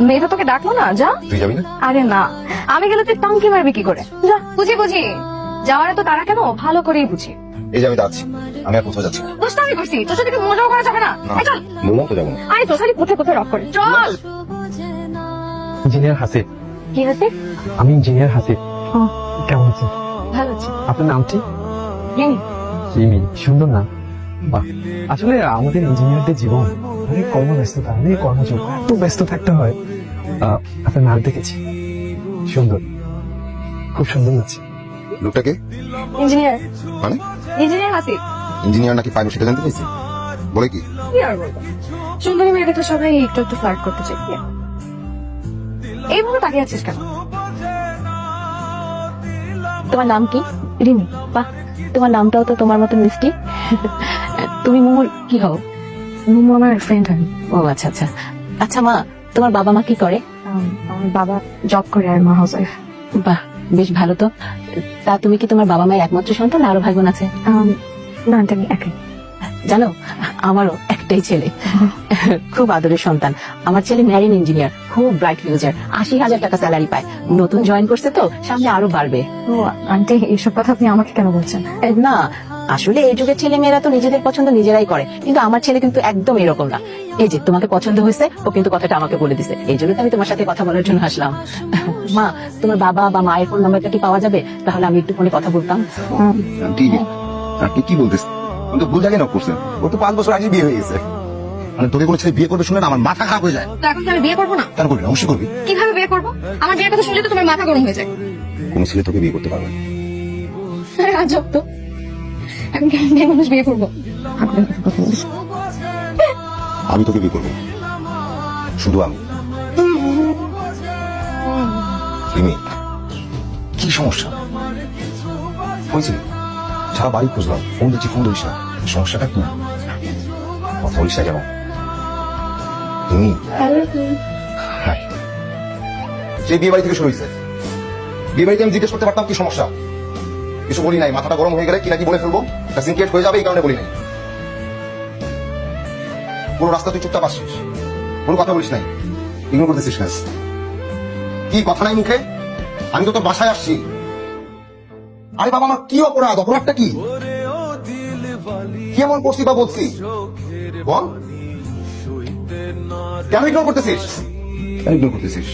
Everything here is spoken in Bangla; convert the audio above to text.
মেয়েটা তোকে ডাকলো না, যা। তুই যাবি না? আরে না, আমি গেলে তুই টাঙ্কি মারবি কি করে? যা। বুঝি বুঝি, যাওয়ার তো তারা কেন, ভালো করেই বুঝি। এই যে আমি যাচ্ছি, আমি আর কোথাও যাচ্ছি না। দোস্ত আমি করছি, তোর সাথে কি মজাও করা যাবে না? না, এই চল। বললাম তো যাবো না। আরে তোর সাথে কোথায় কোথায় রক করে, চল। ইঞ্জিনিয়ার হাসিব। কি আছে? আমি ইঞ্জিনিয়ার হাসিব। ও, কেমন আছেন? ভালো আছি। আপনার নামটি? রিমি। রিমি, সুন্দর নাম। বাহ, আসলে আমাদের ইঞ্জিনিয়ারদের জীবন অনেক কর্মব্যস্ততা, অনেক কর্মযোগ, এত ব্যস্ত থাকতে হয়। আপনার নাম দেখেছি, সুন্দর, খুব সুন্দর লাগছে। লোকটাকে ইঞ্জিনিয়ার। মানে ইঞ্জিনিয়ার হাসিব। ইঞ্জিনিয়ার নাকি পাইলট সেটা জানতে পেরেছি। বলে কি? কি আর বলবো, সুন্দরী মেয়েকে তো সবাই একটু একটু ফ্লার্ট করতে চাই। এইভাবে তাকিয়ে আছিস কেন? তোমার নাম কি? রিমি। বাহ, তোমার নামটাও তো তোমার মতো মিষ্টি। তুমি মোমোর কি হও? মোমো আমার ফ্রেন্ড আমি। ও আচ্ছা আচ্ছা। আচ্ছা মা, তোমার বাবা মা কি করে? আমার বাবা জব করে আর মা হাউস ওয়াইফ। বাহ, বেশ ভালো তো। তা তুমি কি তোমার বাবা মায়ের একমাত্র সন্তান, না আরো ভাই বোন আছে? না, আমি একাই। জানো, আমারও একটাই ছেলে, খুব আদরের সন্তান। আমার ছেলে ম্যারিন ইঞ্জিনিয়ার, খুব ব্রাইট ফিউচার, 80,000 টাকা স্যালারি পায়। নতুন জয়েন করছে তো, সামনে আরো বাড়বে। ও আন্টি, এইসব কথা আপনি আমাকে কেন বলছেন? না, আসলে এই যুগের ছেলে মেয়েরা তো নিজেদের পছন্দ নিজেরাই করে, কিন্তু আমার ছেলে কিন্তু একদম এরকম না। এই যে তোমাকে পছন্দ হয়েছে, ও কিন্তু কথাটা আমাকে বলে দিছে, এই জন্য তো আমি তোমার সাথে কথা বলার জন্য আসলাম। মা, তোমার বাবা বা মায়ের ফোন নাম্বারটা কি পাওয়া যাবে? তাহলে আমি একটু ফোনে কথা বলতাম। ঠিক আপনি কি বলতেছেন? কিন্তু ভুল জায়গায় নক করছেন। ও তো 5 বছর আগে বিয়ে হয়ে গেছে। মানে তোকে কোনো ছেলে বিয়ে করবে শুনে না আমার মাথা খারাপ হয়ে যায়। তো এখন কি আমি বিয়ে করবো না? কেন করবি না? অবশ্যই করবি। কিভাবে বিয়ে করবো? আমার বিয়ের কথা শুনলে তো তোমার মাথা গরম হয়ে যায়। কোনো ছেলে তোকে বিয়ে করতে পারবে না। আরে আজব তো, এখন কি আমি মেয়ে মানুষ বিয়ে করবো? আপনি এরকম কথা বলছেন। আমি তোকে বিয়ে করবো, শুধু আমি। রিমি, কি সমস্যা হয়েছে? সারা বাড়ি খুঁজলাম, ফোন দিচ্ছি, ফোন ধরিস না। সমস্যাটা কি? কথা বলিস না কেন? রিমি, হাই। সেই বিয়ে বাড়ি থেকে শুরু হয়েছে। বিয়ে বাড়িতে আমি জিজ্ঞেস করতে পারতাম কি সমস্যা, কিছু বলি নাই। মাথাটা গরম হয়ে গেলে কি নাকি বলে ফেলবো, সিনক্রিয়েট হয়ে যাবে, এই কারণে বলি নাই। পুরো রাস্তা তুই চুপচাপ আসছিস, কোনো কথা বলিস নাই, ইগনোর করতেছিস না। কি কথা নাই মুখে? আমি তো তোর বাসায় আসছি। আরে বাবা, আমার কি অপরাধ? অপরাধটা কি? কি এমন করছি বা বলছি বল? কেন ইগনোর করতেছিস? কেন ইগনোর করতেছিস?